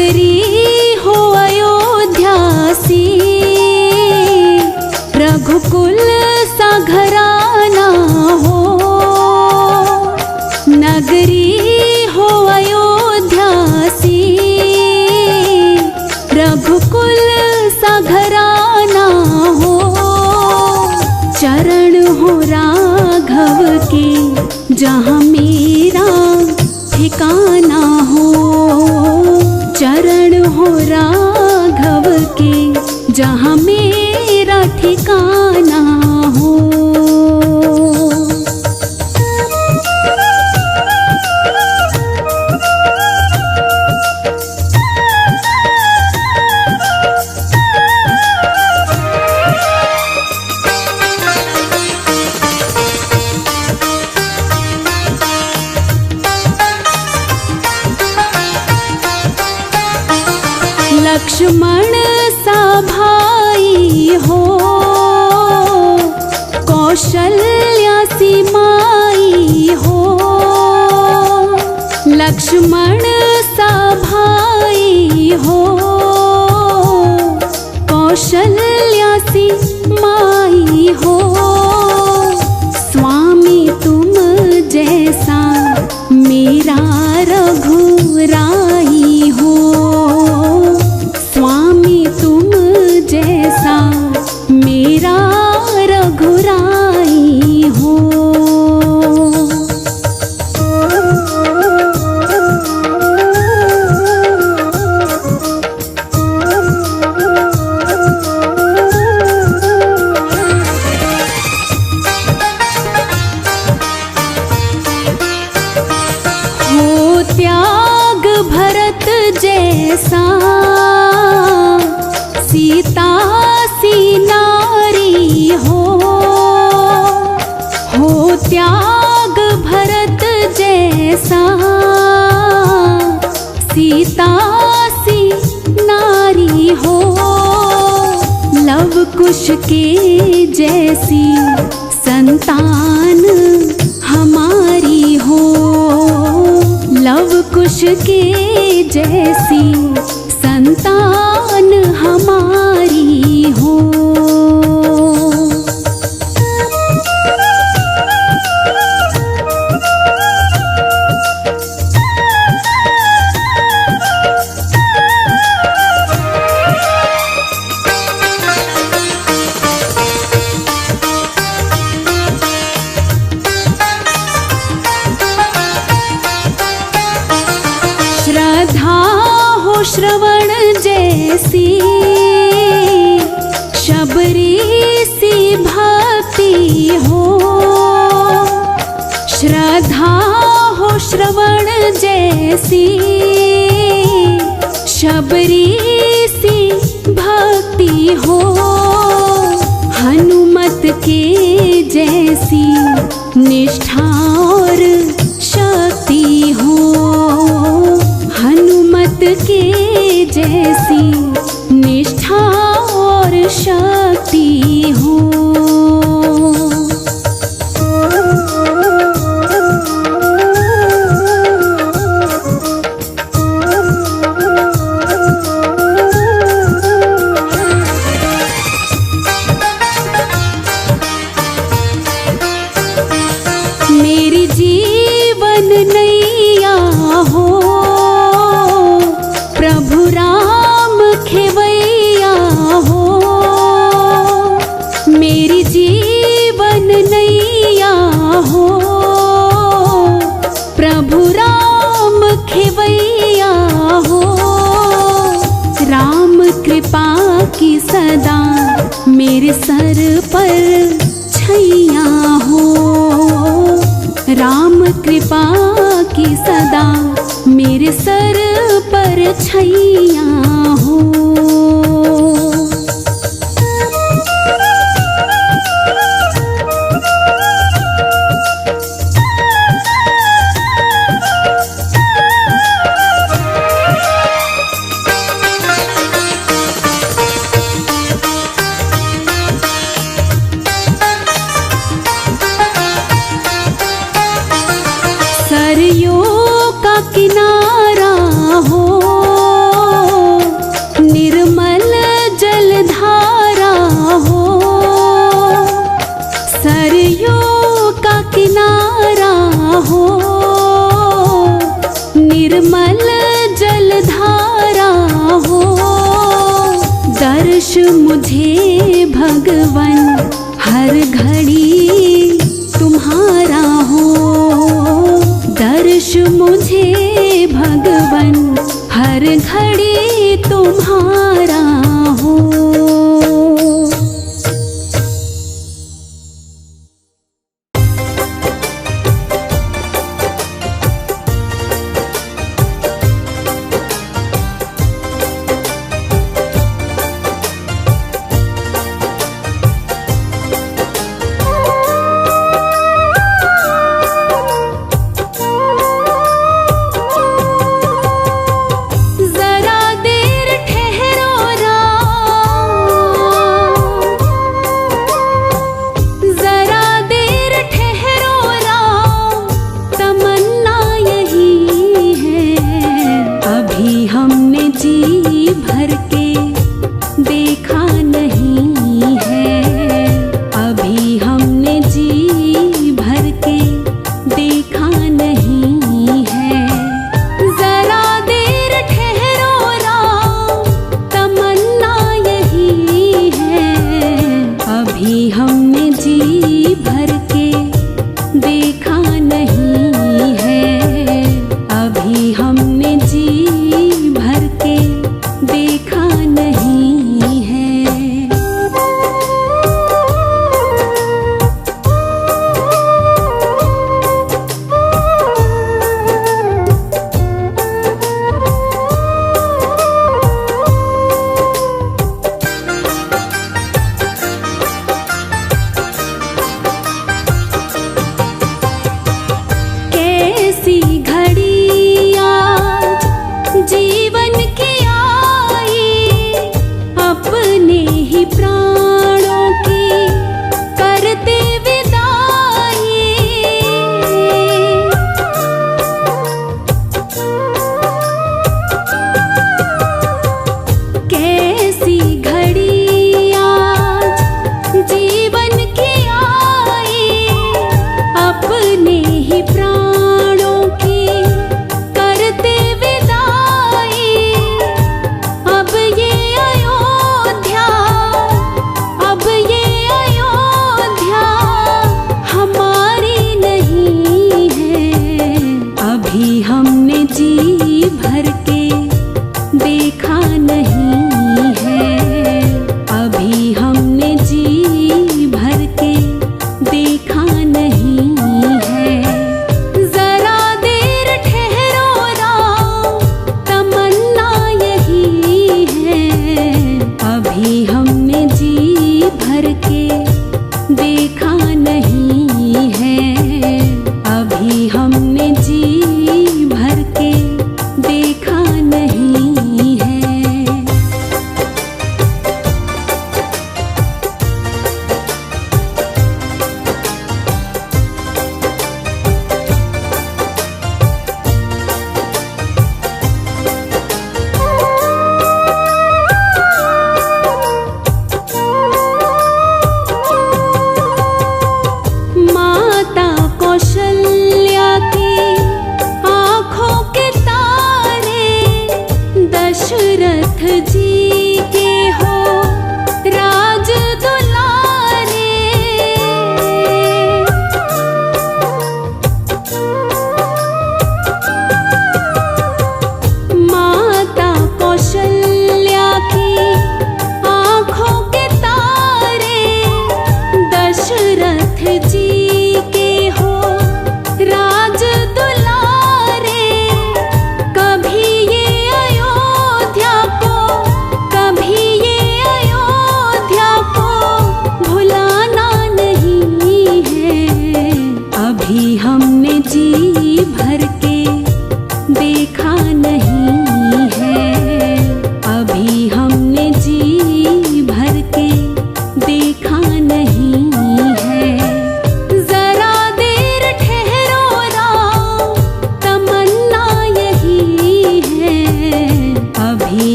नगरी हो अयोध्या सी, रघुकुल सा घराना हो। नगरी हो अयोध्या सी, रघुकुल सा घराना हो। चरण हो राघव के जहाँ मेरा ठिकाना हो। चरण हो राघव के जहाँ मेरा ठिकाना हो। लक्ष्मण सा भाई हो, कौशल्या सी माई हो। लक्ष्मण सा भाई हो, कौशल्या सी माई हो। स्वामी तुम जैसा मेरा रघुराई हो। स्वामी तुम जैसा मेरा रघुराई हो। हो त्याग भरत जैसा, सीता सी नारी हो। हो त्याग भरत जैसा, सीता सी नारी हो। लव कुश के जैसी संतान हमारी हो। लव कुश के जैसी संतान हमारी हो। श्रद्धा हो श्रवण जैसी, शबरी सी भक्ति हो। श्रद्धा हो श्रवण जैसी, शबरी सी भक्ति हो। हनुमत के जैसी निष्ठा और शक्ति हो। हनुमत के जैसी निष्ठा और शक्ति हो। मेरी जीवन नैया हो, प्रभु राम खेवैया हो। मेरी जीवन नैया हो, प्रभु राम खेवैया हो। राम कृपा की सदा मेरे सर पर छैया हो। राम कृपा की सदा मेरे सर पर छैया हो। सरयू का किनारा हो, निर्मल जलधारा हो। दर्श मुझे भगवन हर घड़ी तुम्हारा हो। दर्श मुझे भगवन हर घड़ी तुम्हारा हो। जरा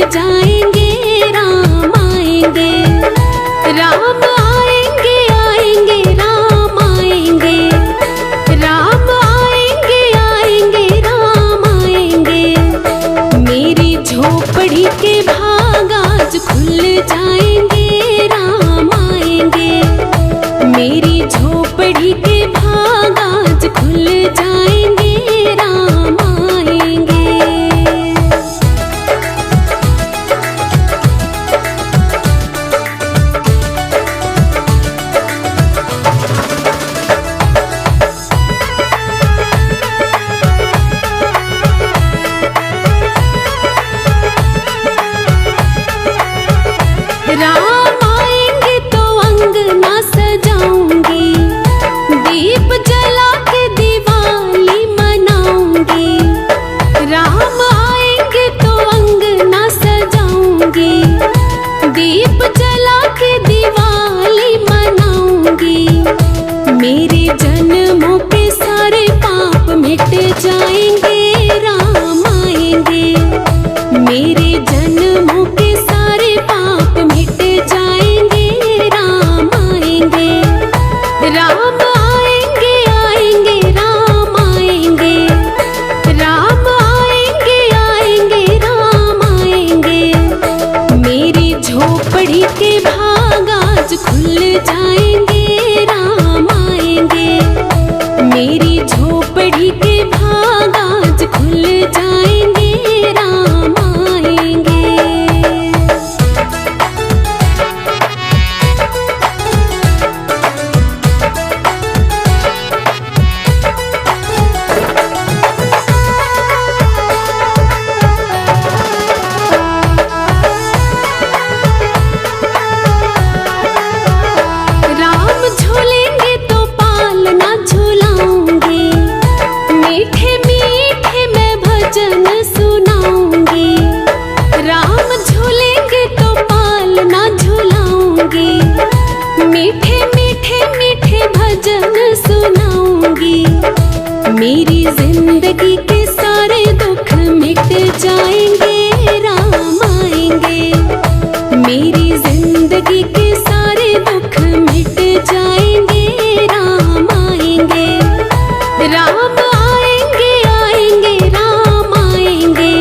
जाएंगे, राम आएंगे, राम आएंगे, आएंगे राम आएंगे, राम आएंगे, आएंगे राम आएंगे। मेरी झोपड़ी के भाग आज खुल जाएंगे, राम आएंगे, मेरी झोपड़ी के भाग आज खुल जाएंगे, राम आएंगे। राम आएंगे तो अंगना सजाऊंगी, दीप जला के दिवाली मनाऊंगी। राम आएंगे तो अंगना सजाऊंगी, दीप जला के दिवाली मनाऊंगी। मेरे जन्मों के सारे पाप मिट जाएंगे, राम आएंगे, मेरे जन्मों के सारे पाप मिट जाएंगे, राम आएंगे, राम आएंगे, आएंगे राम आएंगे, राम आएंगे, आएंगे राम आएंगे। मेरी झोपड़ी के भाग आज खुल जाएंगे, राम आएंगे, मेरी झोपड़ी के भाग आज खुल जाएंगे, राम आएंगे। राम झूलेंगे तो पालना झूलाऊंगी, मीठे मीठे मैं भजन सुनाऊंगी। राम झूलेंगे तो पालना झूलाऊंगी, मीठे मीठे मीठे भजन सुनाऊंगी। मेरी जिंदगी के सारे दुख मिट जाएंगे, राम आएंगे, मेरी जिंदगी के सारे दुख मिट जाएंगे, राम आएंगे, राम आएंगे, आएंगे राम आएंगे,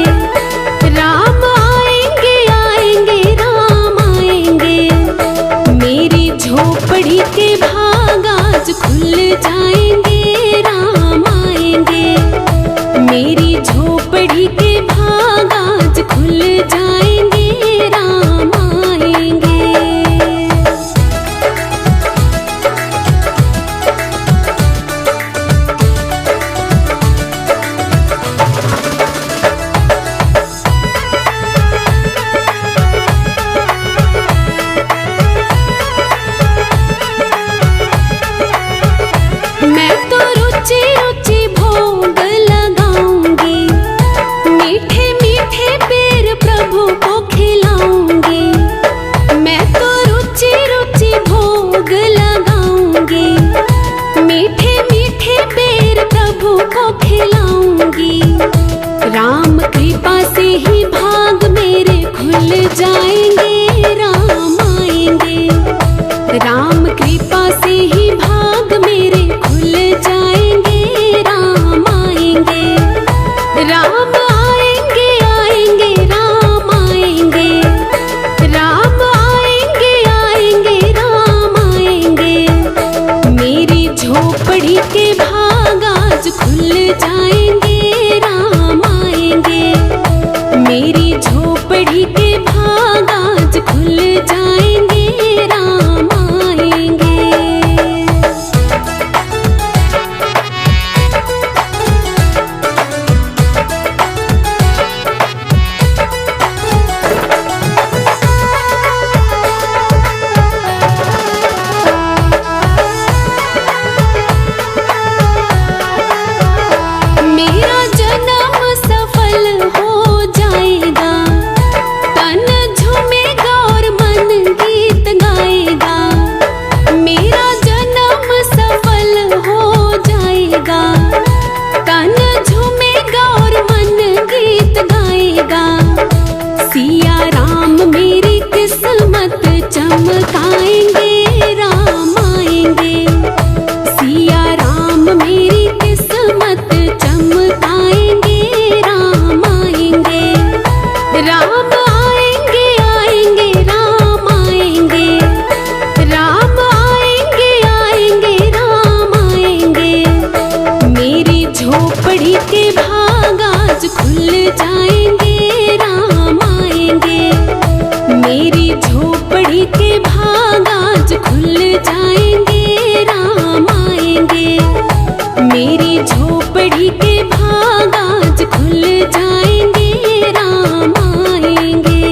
राम आएंगे, आएंगे राम आएंगे। मेरी झोपड़ी के भाग आज खुल जाएंगे, राम आएंगे, मेरी झोपड़ी के भाग आज खुल जाएंगे, राम आएंगे। मैं तो रुचि रुचि भोग लगाऊंगी, मीठे मीठे पेड़ प्रभु को खिलाऊंगी। मैं तो रुचि रुचि भोग लगाऊंगी, मीठे मीठे पेड़ प्रभु को खिलाऊंगी। राम कृपा से ही भाग मेरे खुल जाएंगे, राम आएंगे, राम कृपा से ही भाग मेरे खुल जाएंगे, राम आएंगे, राम आएंगे, आएंगे राम आएंगे, राम आएंगे, आएंगे राम आएंगे। मेरी झोपड़ी के भाग आज खुल जाएंगे, राम आएंगे, मेरी झोपड़ी के भाग आज खुल जाएंगे, राम आएंगे। मेरा जन्म सफल हो जाएगा, तन झूठ चमकाएंगे राम आएंगे, सिया राम मेरी किस्मत चमकाएंगे राम आएंगे। राम आएंगे आएंगे राम आएंगे, राम आएंगे आएंगे राम आएंगे। मेरी झोपड़ी के भाग आज खुल जाएंगे राम आएंगे, मेरी झोपड़ी के भाग आज खुल जाएंगे राम आएंगे, मेरी झोपड़ी के भाग आज खुल जाएंगे राम आएंगे।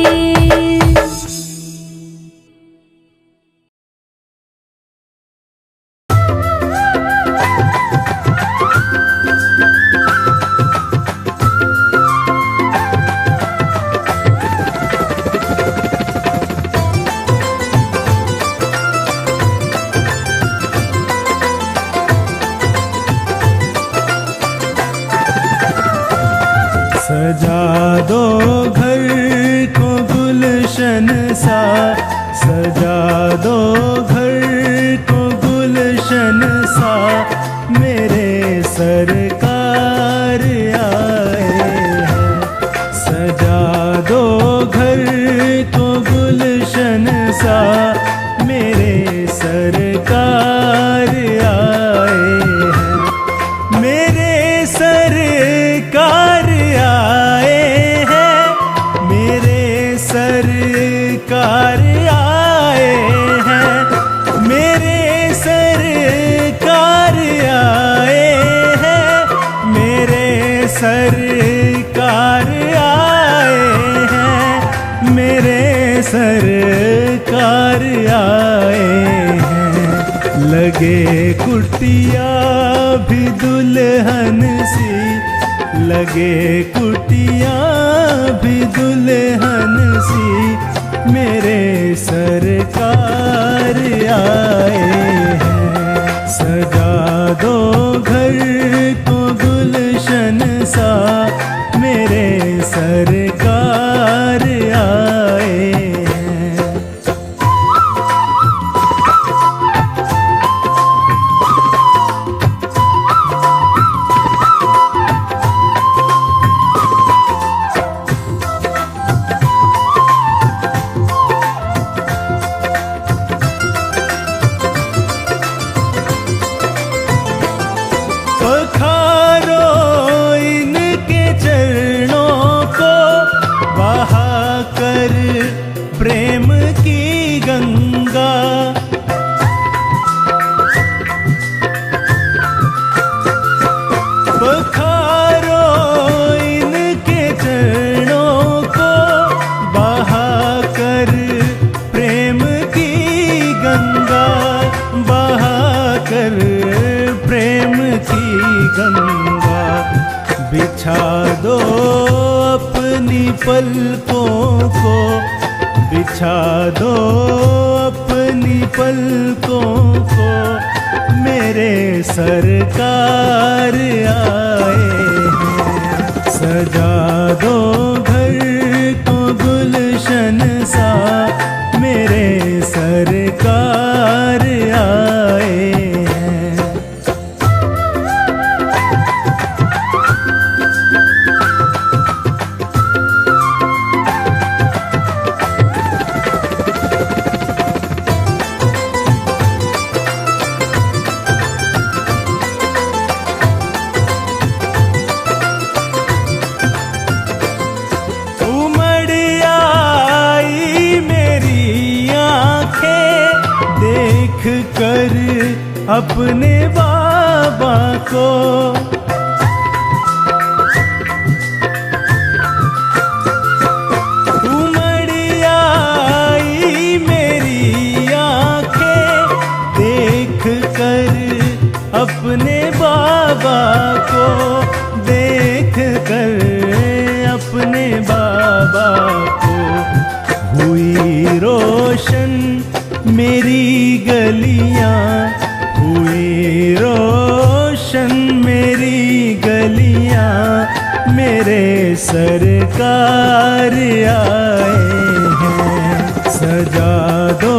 सजा दो घर को गुलशन सा, सजा दो घर को गुलशन सा, मेरे सरकार आए हैं। सजा दो घर को गुलशन सा, मेरे सरकार आए हैं। मेरे सरकार आए हैं, मेरे सरकार आए हैं, मेरे सरकार आए हैं, मेरे सरकार आए हैं, मेरे सरकार आए हैं। लगे कुटिया भी दुल्हन सी, लगे कुटिया भी दुल्हन सी, मेरे सरकार आए हैं। सजा दो घर को गुलशन सा, मेरे सरकार आए हैं। पखारो इनके चरणों को, बहा कर प्रेम की गंगा। पखारो इनके चरणों को, बहा कर प्रेम की गंगा, बहा कर प्रेम की गंगा। बिछा दो अपनी पलकों को, बिछा दो अपनी पलकों को, मेरे सरकार आए हैं। सजा दो घर को गुलशन सा, मेरे सरकार आए हैं। कर अपने बाबा को, उमड़ आई मेरी आंखें देख कर अपने बाबा को, देख कर अपने बाबा को। हुई रोशन मेरी गलियां, हुई रोशन मेरी गलियां, मेरे सरकार आए हैं। सजा दो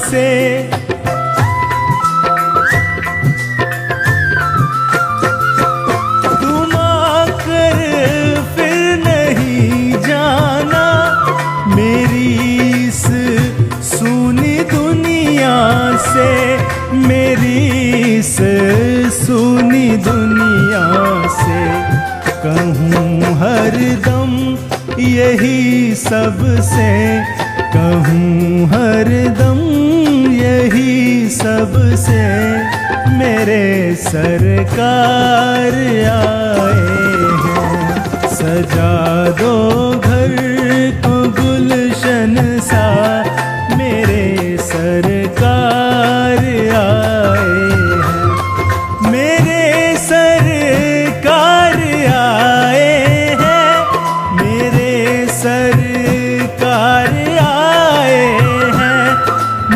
से। तुम आकर फिर नहीं जाना मेरी इस सूनी दुनिया से, मेरी इस सूनी दुनिया से। कहूँ हरदम यही सबसे, कहूँ हरदम यही सबसे, मेरे सरकार आए हैं। सजा दो घर को गुलशन सा, मेरे सरकार आए हैं। मेरे सरकार आए हैं, मेरे सरकार आए हैं,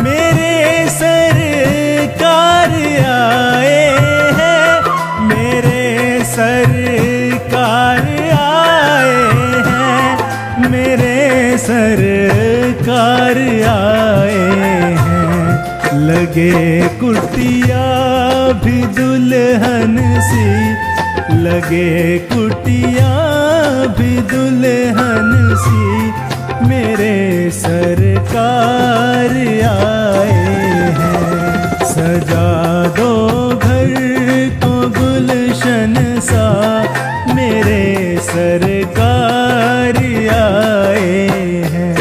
मेरे सरकार आए हैं, मेरे सरकार आए हैं, मेरे सरकार आए हैं। लगे कुटिया भी दुल्हन सी, लगे कुटिया भी दुल्हन सी, मेरे सरकार आए हैं। सजा दो घर को गुलशन सा, मेरे सरकार आए हैं।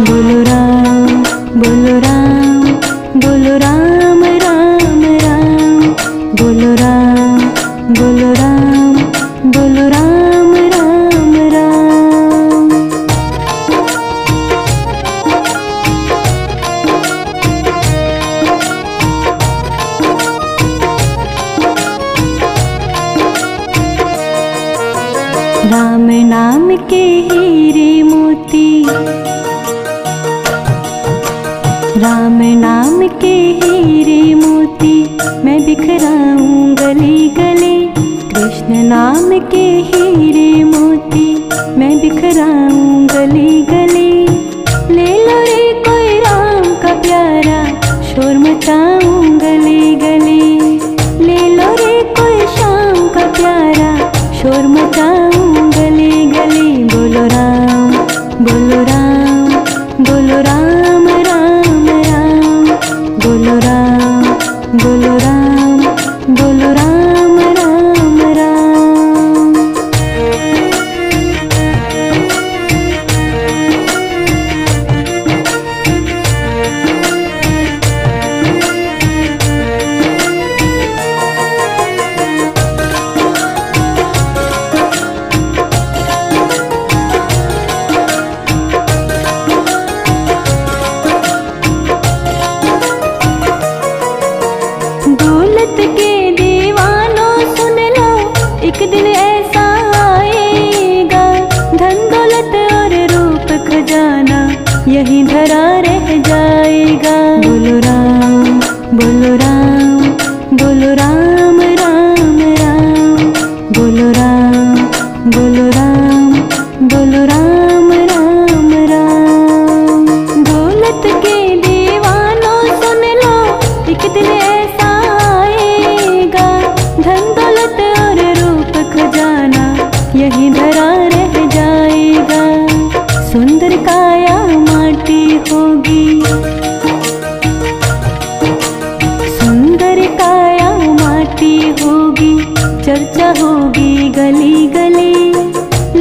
बोलो राम बोलो राम बोलो राम राम राम, बोलो राम बोलो राम बोलो राम राम राम। राम नाम के हीरे मोती, राम नाम के हीरे मोती, मैं बिखराऊं गली गली। कृष्ण नाम के हीरे मोती, मैं बिखराऊं गली गली। ले लो रे कोई राम का प्यारा, शोर मचाऊं गली गली। ले लो रे कोई शाम का प्यारा, शोर मचाऊं गली गली। बोलो राम बोलो राम बोलो राम राम राम, बोलो राम बोलो राम बोलो राम राम राम। दौलत के दीवानों सुन लो, एक दिन ऐसा आएगा। धन दौलत और रूप खजाना, यही धरा रह जाएगा। बोलो राम बोलो राम बोलो राम राम राम, बोलो राम बोलो राम बोलो राम राम राम। दौलत के दीवानों सुन लो, एक दिन ऐसा आएगा। धन दौलत और रूप खजाना, यही धरा रह जाएगा। सुंदर काया माटी होगी, सुंदर काया माटी होगी। चर्चा होगी गली गली।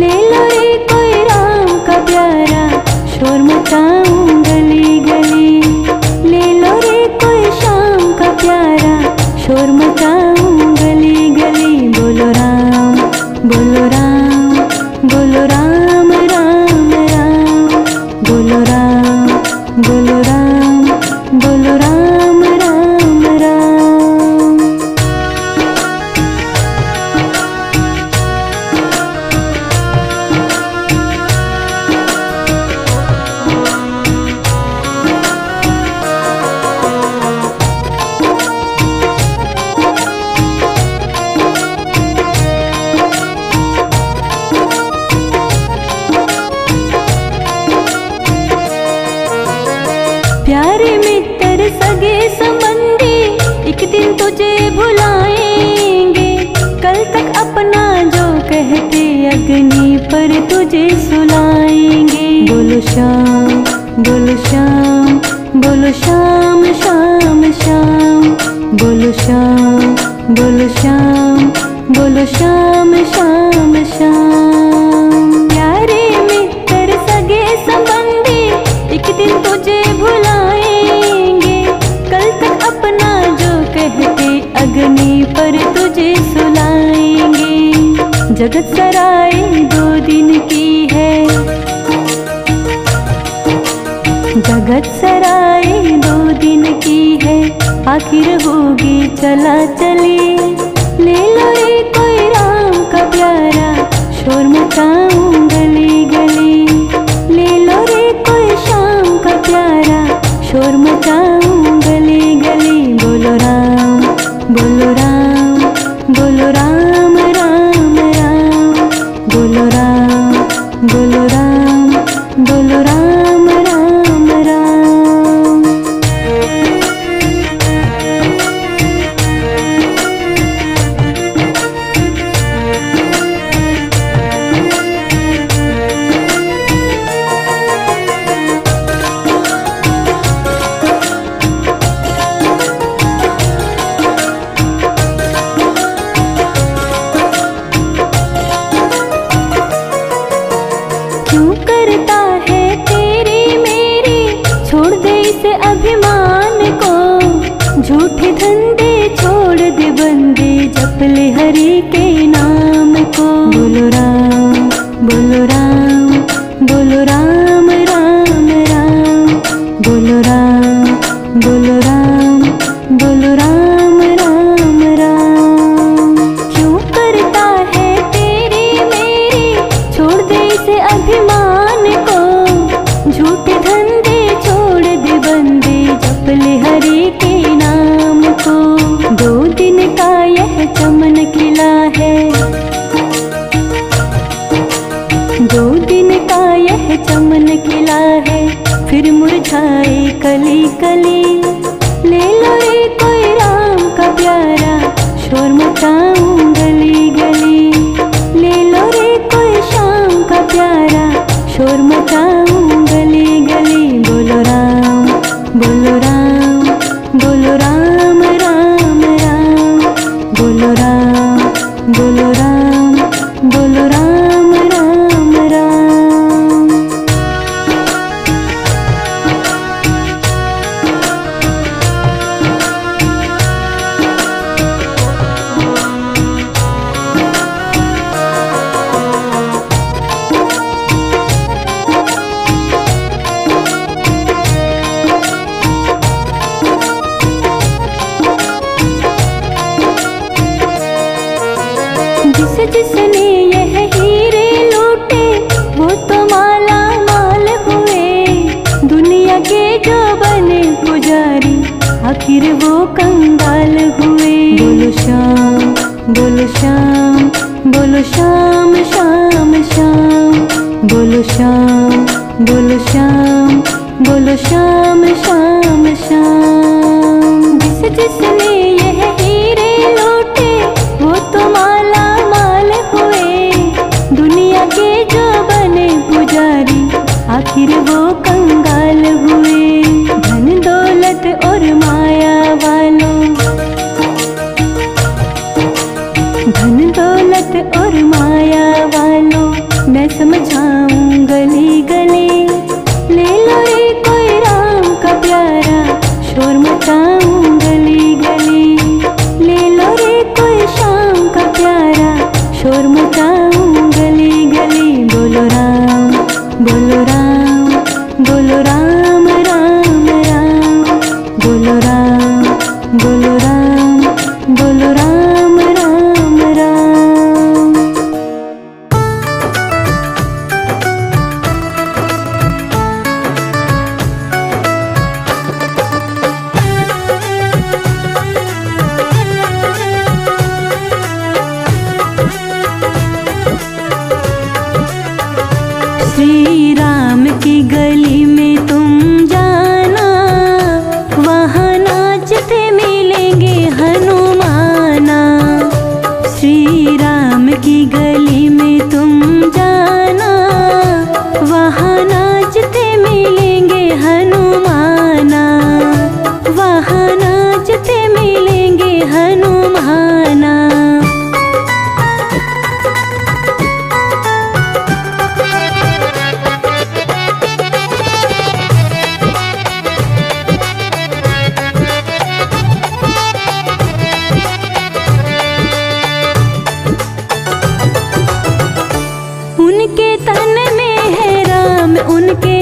ले लो रे कोई राम का प्यारा, शोर मचाऊं गली गली। ले लो रे कोई शाम का प्यारा, शोर मचाऊं गली गली। बोलो राम बोलो राम बोलो राम राम राम, बोलो राम बोलो राम बोलो राम राम राम। श्याम, बोलो श्याम, बोलो श्याम श्याम श्याम, बोलो श्याम, बोलो श्याम, बोलो श्याम श्याम श्याम। प्यारे मित्र सगे संबंधी एक दिन तुझे भुलाएंगे, कल तक अपना जो कहते अग्नि पर तुझे सुलाएंगे। जगत सराय 2 दिन की है, जगत सराय 2 दिन की है, आखिर होगी चला चली। ले लो रे कोई राम का प्यारा, शोर मचाऊं गली गली। ले लो रे कोई श्याम का प्यारा, शोर मचाऊं गली गली। बोलो राम, बोलो राम, बोलो राम राम राम, बोलो राम, बोलो राम, बोलो राम राम राम। क्यों करता है तेरी मेरी, छोड़ दे इसे अभिमान को। झूठे धंधे छोड़ दे बंदे, जप ले हरि के नाम को। बोलो राम, बोलो राम, बोलो राम राम राम, बोलो राम, बोलो राम, बोलो राम राम राम। क्यों करता है तेरी मेरी, छोड़ दे इसे अभिमान को। झूठे धंधे छोड़ दे बंदे, जप ले हरि के नाम को। 2 दिन का यह चमन खिला है, 2 दिन का यह चमन खिला है, फिर मुरझाए कली कली। ले लो रे कोई राम का प्यारा, शोर मचाऊं गली गली। ले लो रे कोई श्याम का प्यारा, शोर मचाऊं गली गली। बोलो राम, बोलो राम, बोलो राम राम राम, बोलो राम, बोलो राम, बोलो राम राम राम। जिसने यह हीरे लूटे, वो तो माला माल हुए। दुनिया के जो बने पुजारी, आखिर वो कंगाल हुए। बोलो श्याम, बोलो श्याम, बोलो श्याम श्याम श्याम, बोलो श्याम, बोलो श्याम, बोलो श्याम श्याम श्याम। जिसने यह हीरे लूटे, वो तो माला माल हुए। दुनिया के जो बने पुजारी, आखिर वो कंगाल हुए। धन दौलत और माया वालों, धन दौलत और माया वालों, मैं समझाऊं गली गली। ले लो रे कोई राम का प्यारा, शोर मचाऊं गली गली। ले लो रे कोई श्याम का प्यारा, शोर मचाऊं गली गली। बोलो राम, बोलो राम, बोलो राम राम राम, बोलो राम, बोलो राम, बोलो राम राम राम।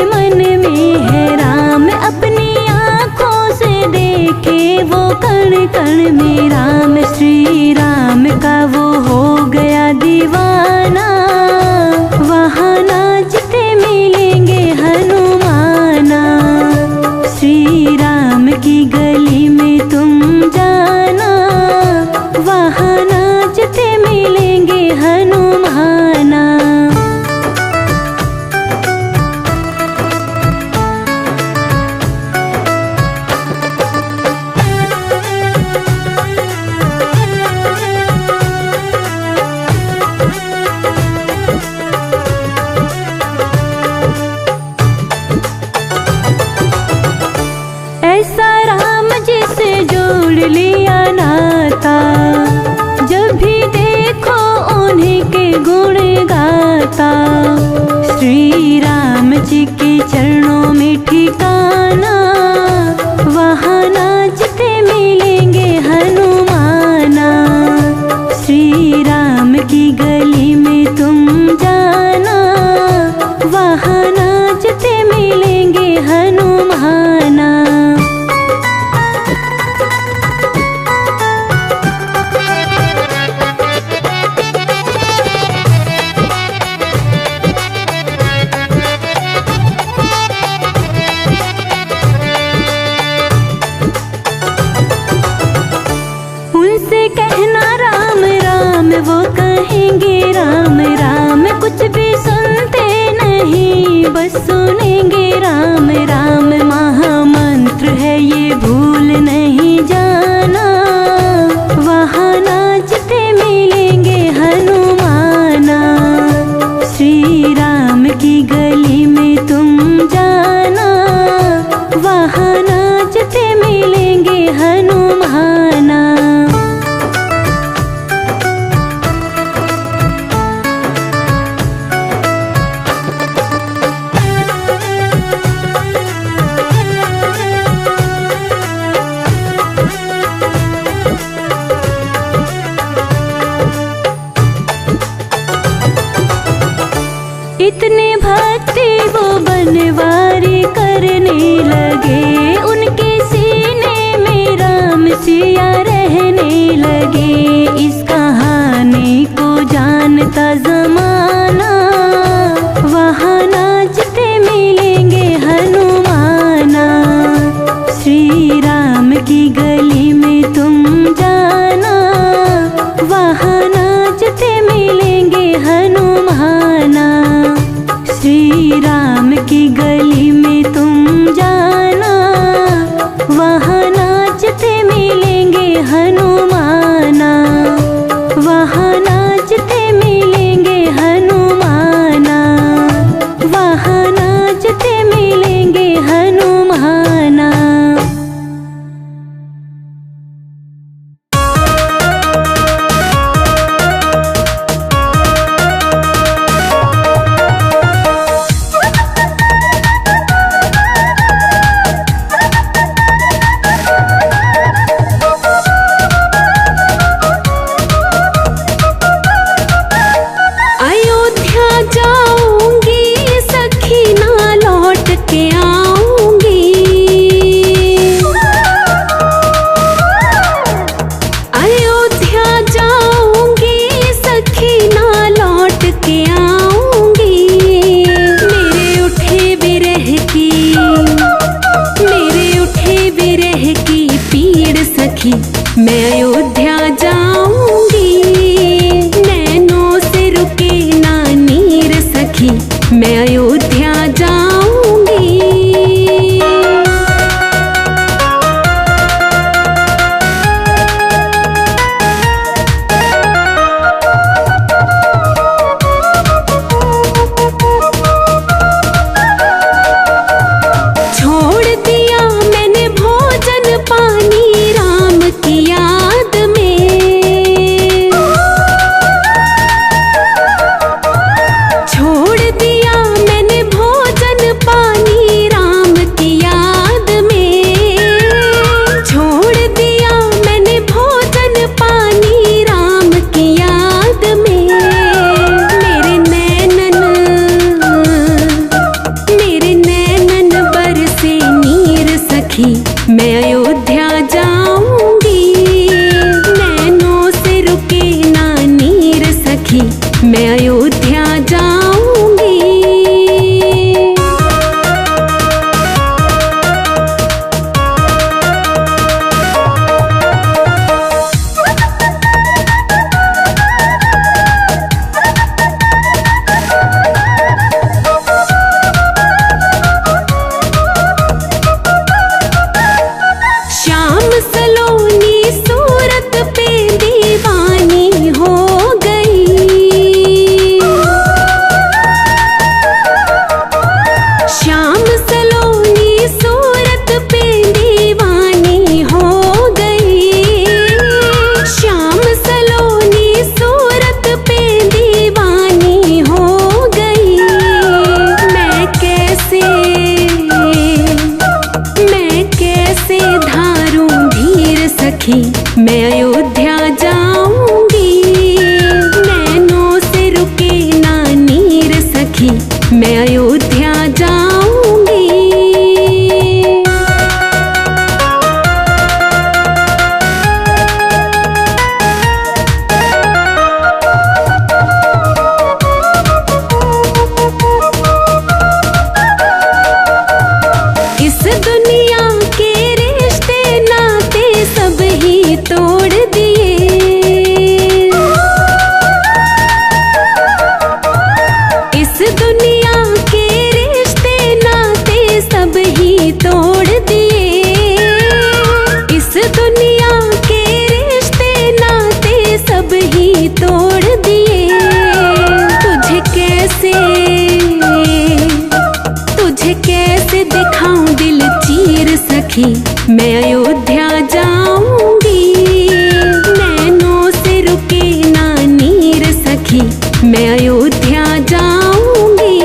मन में है राम, अपनी आँखों से देखे वो कण कण में राम। श्री राम का वो हो गया दीवाना, वहाँ नाचते मिलेंगे हनुमाना। श्री राम की गली में तुम जाना, वहाँ नाचते मिलेंगे हनुमाना। ऐसा राम जिसे जोड़ लिया नाता, जब भी देखो उन्हीं के गुण गाता। श्री राम जी के चरणों में ठिकाना, वहाँ नाचते मिलेंगे हनुमाना। श्री राम की गली में तुम जाना, वहाँ नाचते मिलेंगे हनुमाना। उनसे कहना राम राम, वो कहेंगे राम राम। कुछ भी सुनते नहीं, बस सुनेंगे राम राम। महामंत्र है ये भूल नहीं जाना, वहाँ नाचते मिलेंगे हनुमाना। श्री राम की गली में तुम जाना, वहाँ नाचते मिलेंगे हनुमाना। इतने भक्ति वो बनवारी करने लगे, उनके सीने में राम सिया रहने लगे। इस कहानी को जानता जमाना, वहाँ नाचते मिलेंगे हनुमाना। श्री राम की गली में तुम जाना, वहाँ नाचते मिलेंगे हनुमाना। सखी मैं अयोध्या जाऊंगी। श्याम सलोनी सूरत पे दीवानी हो गई। श्याम सलोनी सूरत पे दीवानी हो गई। श्याम सलोनी सूरत पे दीवानी हो गई। मैं कैसे धारूं धीर सखी मैं अयोध्या जाऊंगी। नैनों से रुके ना नीर सखी मैं अयोध्या जाऊंगी। इस दुनिया के रिश्ते नाते सब ही तोड़ दिए। इस दुनिया के रिश्ते नाते सब ही तोड़ दिए। इस दुनिया के रिश्ते नाते सब ही तोड़ दिए। तुझे कैसे दिखाऊं दिल चीर सखी मैं अयोध्या जाऊंगी। नैनों से रुके ना नीर सखी मैं अयोध्या जाऊंगी।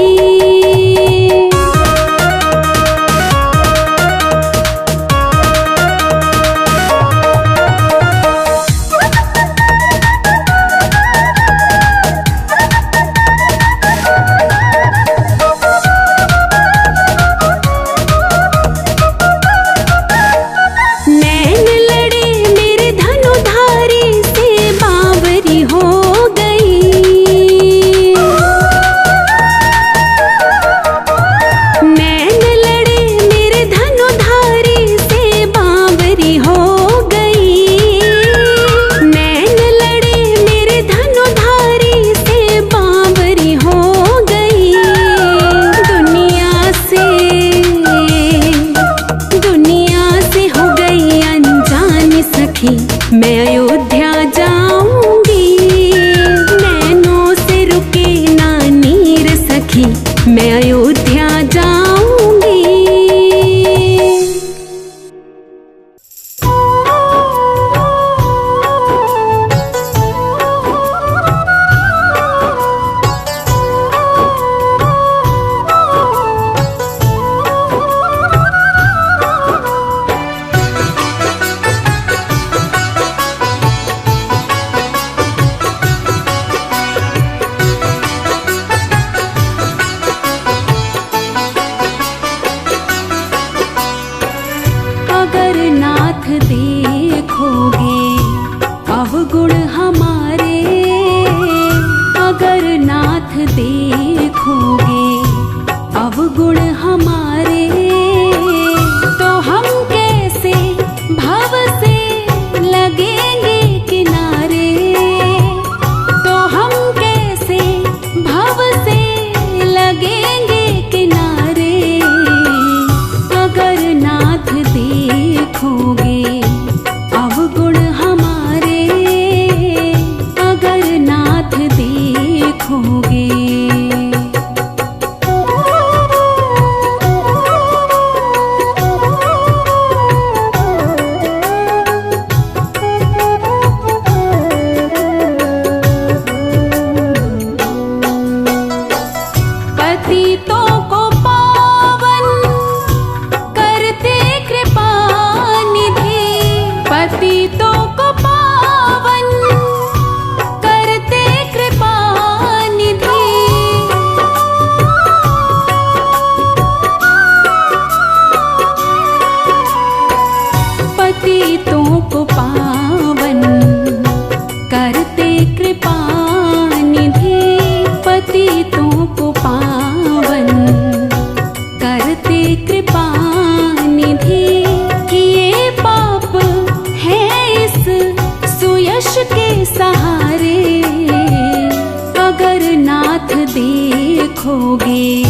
देखोगे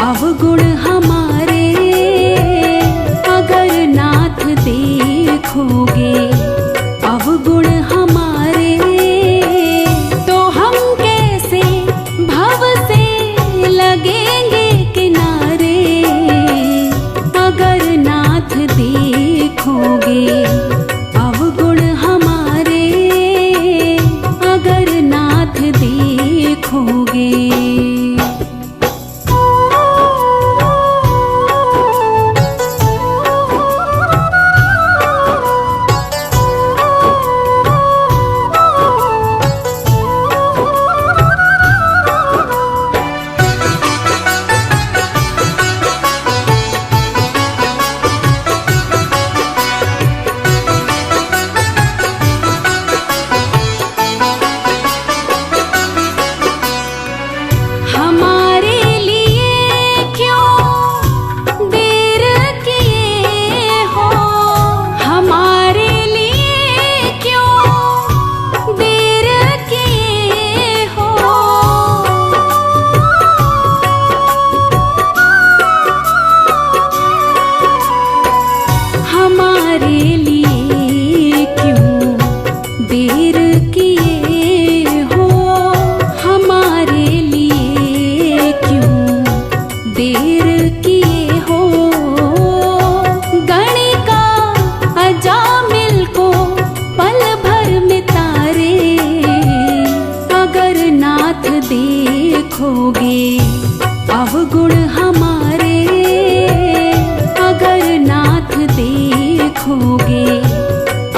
अवगुण हमारे, अगर नाथ देखोगे अवगुण हमारे, तो हम कैसे भव से लगेंगे किनारे। अगर नाथ देखोगे अवगुण हमारे, अगर नाथ देखोगे। हमारे लिए क्यों देर किए हो, हमारे लिए क्यों देर किए हो। हमारे लिए क्यों देर किए हो, हमारे लिए क्यों देर किए हो। गणिका अजामिल को पल भर में तारे, अगर नाथ देखोगे अवगुण हमारे, अगर नाथ देखोगे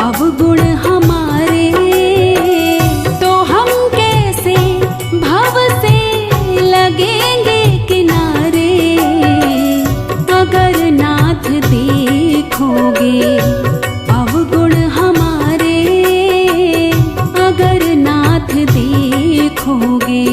अवगुण हमारे, तो हम कैसे भव से लगेंगे किनारे। अगर नाथ देखोगे अवगुण हमारे, अगर नाथ देखोगे।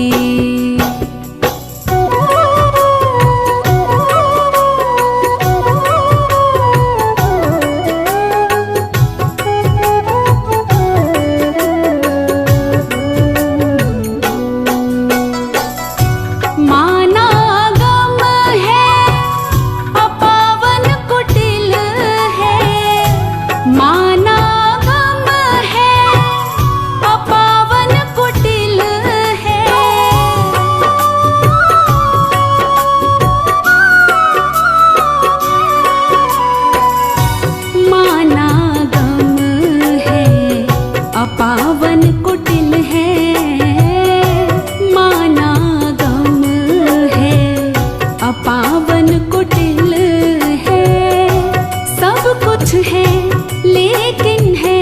माना गम है अपावन कुटिल है, माना गम है अपावन कुटिल है। माना गम है अपावन कुटिल है, माना गम है अपावन कुटिल है। सब कुछ है लेकिन है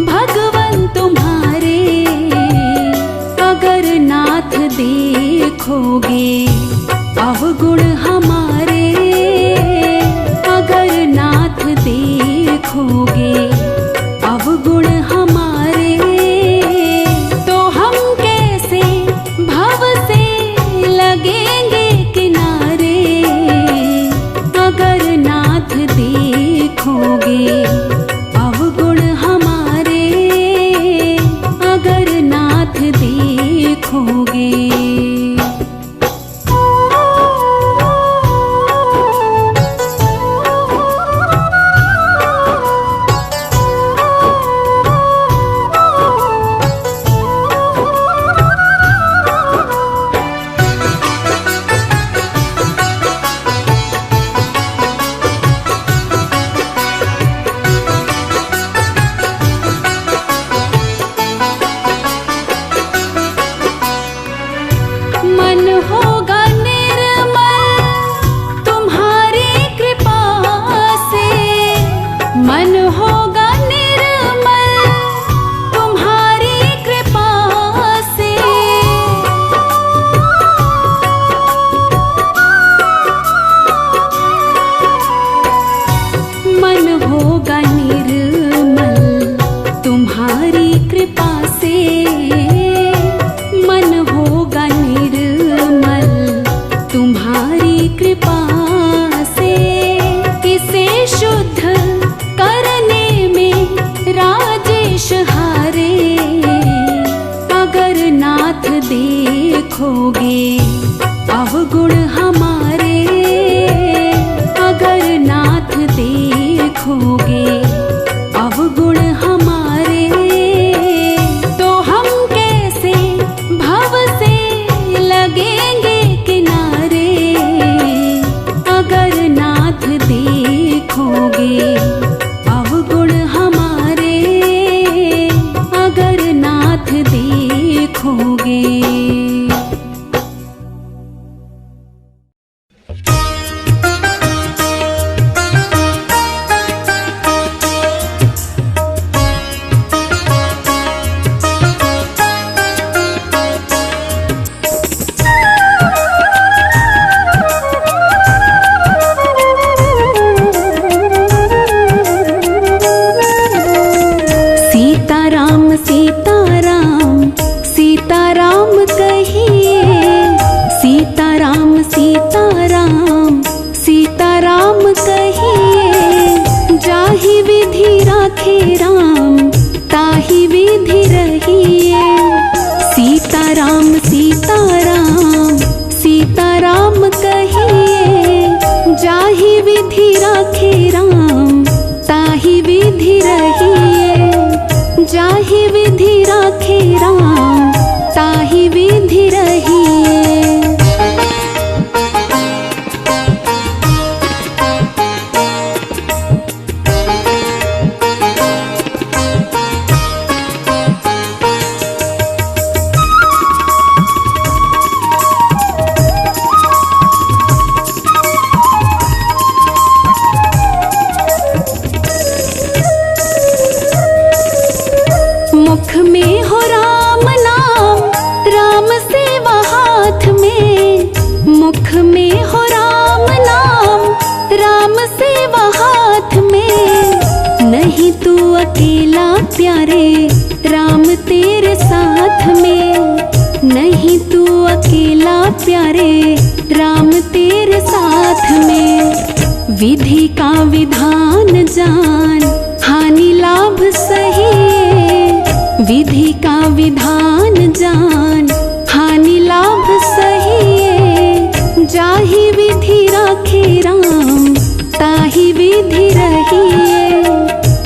भगवन तुम्हारे, अगर नाथ देखोगे अवगुण हमारे, अगर नाथ देखोगे अवगुण हमारे, तो हम कैसे भव से लगेंगे किनारे। अगर नाथ देखोगे अवगुण हमारे, अगर नाथ देखोगे। मन होगा निर्मल तुम्हारी कृपा से, मन होगा निर्मल तुम्हारी कृपा से। मन होगा निर्मल तुम्हारी कृपा से, मन होगा निर्मल तुम्हारी कृपा से। इसे शुद्ध करने में राजेश हारे, अगर ना नाथ देखोगे अवगुण हमारे, अगर नाथ देखोगे अवगुण हमारे, तो हम कैसे भव से लगेंगे किनारे। अगर नाथ देखोगे अवगुण हमारे, अगर नाथ देखोगे। सीताराम सीताराम सीताराम कहिए, सीताराम सीताराम सीताराम कहिए। जाहि विधि राखे राम ताहि विधि रहिए। सीताराम सीताराम सीताराम कहिए। जाहि विधि राखे राम ताहि विधि रहिए। जाहि विधि राखे राम ताहि विधि रहिए। मुख में हो राम नाम, राम सेवा हाथ में। मुख में हो राम नाम, राम सेवा हाथ में। नहीं तू अकेला प्यारे, राम तेरे साथ में। नहीं तू अकेला प्यारे, राम तेरे साथ में। विधि का विधान जान, हानि लाभ सही। विधि का विधान जान, हानि लाभ सही। जाहि विधि राखे राम ताहि विधि रहिए।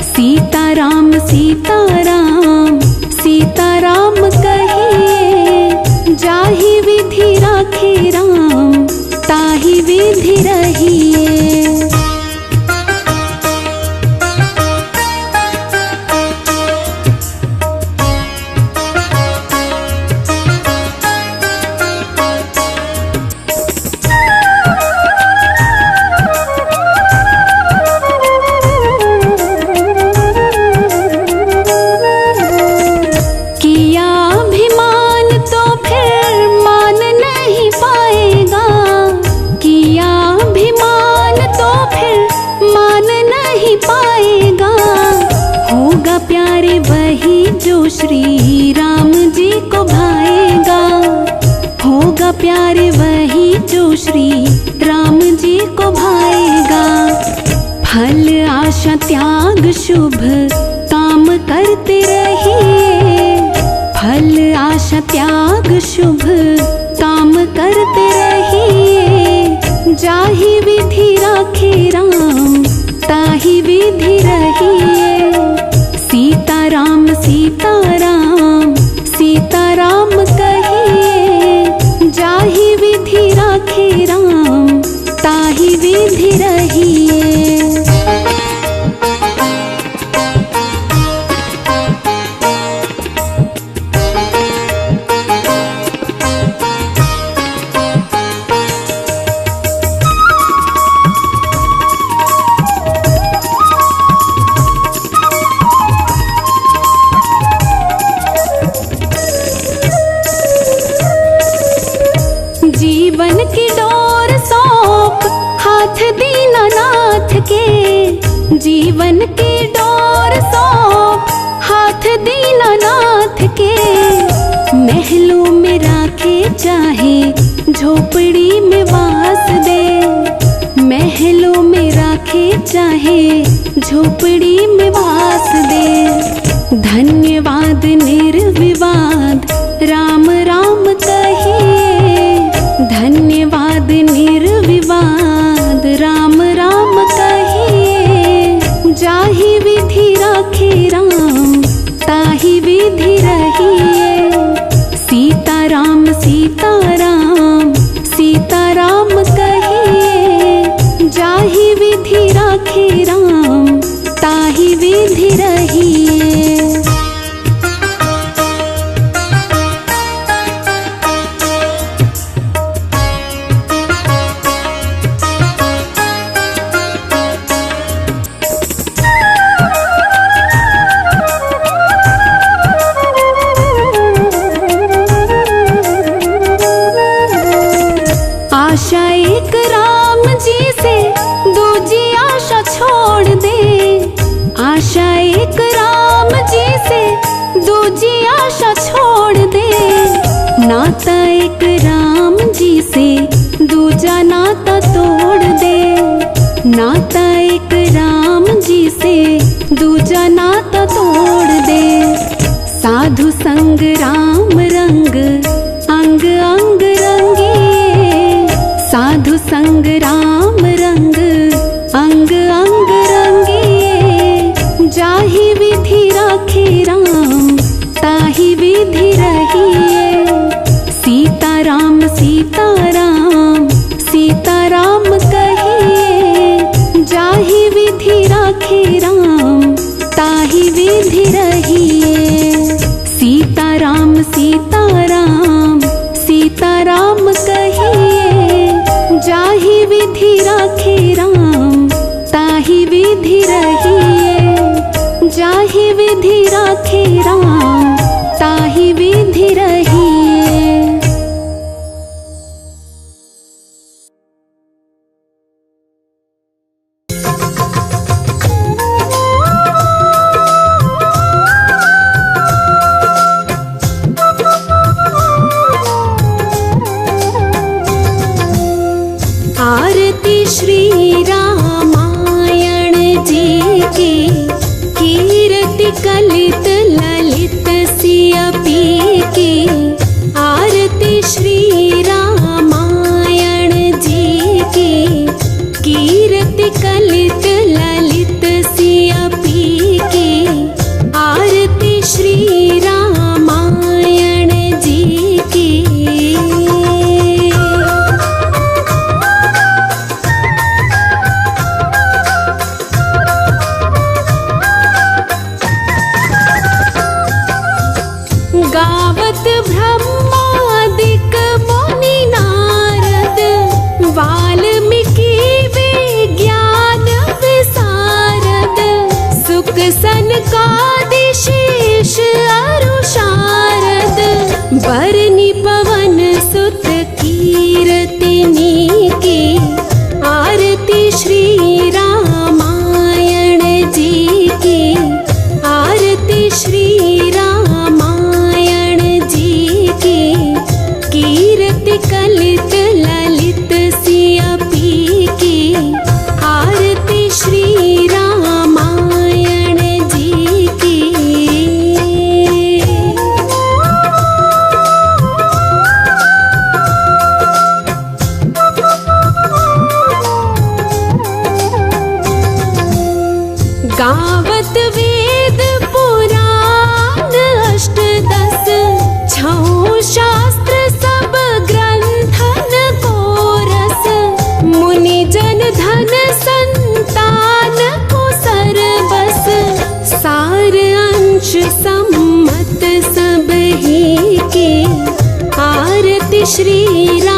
सीताराम सीताराम सीताराम कहिए। जाहि विधि राखे राम ताहि विधि रहिए। श्री राम जी को भाएगा। होगा प्यारे वही जो श्री राम जी को भाएगा। फल आशा त्याग शुभ काम करते रहिए। फल आशा त्याग शुभ काम करते रहिए। जाहि विधि राखे राम ताहि विधि रहिए। सीताराम सीताराम सीताराम कहिए। जाहि विधि राखे राम ताहि विधि रहिए। जीवन की डोर सौंप हाथ दीनानाथ के। जीवन की डोर सौंप हाथ दीनानाथ के। महलों में राखे चाहे झोपड़ी में वास दे। महलों में राखे चाहे झोपड़ी में वास दे। धन्यवाद निर्विवाद राम राम नाता एक राम जी से दूजा नाता तोड़ दे, नाता एक राम जी से दूजा नाता तोड़ दे। साधु संग राम रंग अंग अंग रंगिए, साधु संग राम रंग अंग अंग रंगिए। जाहि विधि राखे राम ताहि विधि रहिए। सीताराम सीताराम सीताराम कहिए, जाहि विधि राखे राम ताहि विधि रहिए। सीताराम सीताराम सीताराम कहिए, जाहि विधि राखे राम ताहि विधि रहिए। जाहि विधि राखे राम ताहि विधि रहिए। आरती श्री रामायण जी की, कीर्ति कलित ललित सियपी की। आरती श्री रामायण जी की, कीर्ति कलित ललित सियपी की। आरती श्री रामायण जी की। गावत ब्रह्मादिक मुनि नारद, वाल्मीकि विज्ञान विशारद। सुख सनकादि शेष अरु शारद, बरनि पवन सुत कीर्तिनी की। आरती श्री रामायण जी की। आरती श्री रामायण जी की, कीर्ति कलित ललित सियपी की। आरती श्री रामायण जी की। गावत वेद पुराण अष्टदश, छौ शास्त्र सब ग्रंथन को रस। मुनि जन धन संतान को सरबस, सार अंश सम्मत सब ही की। आरती श्री राम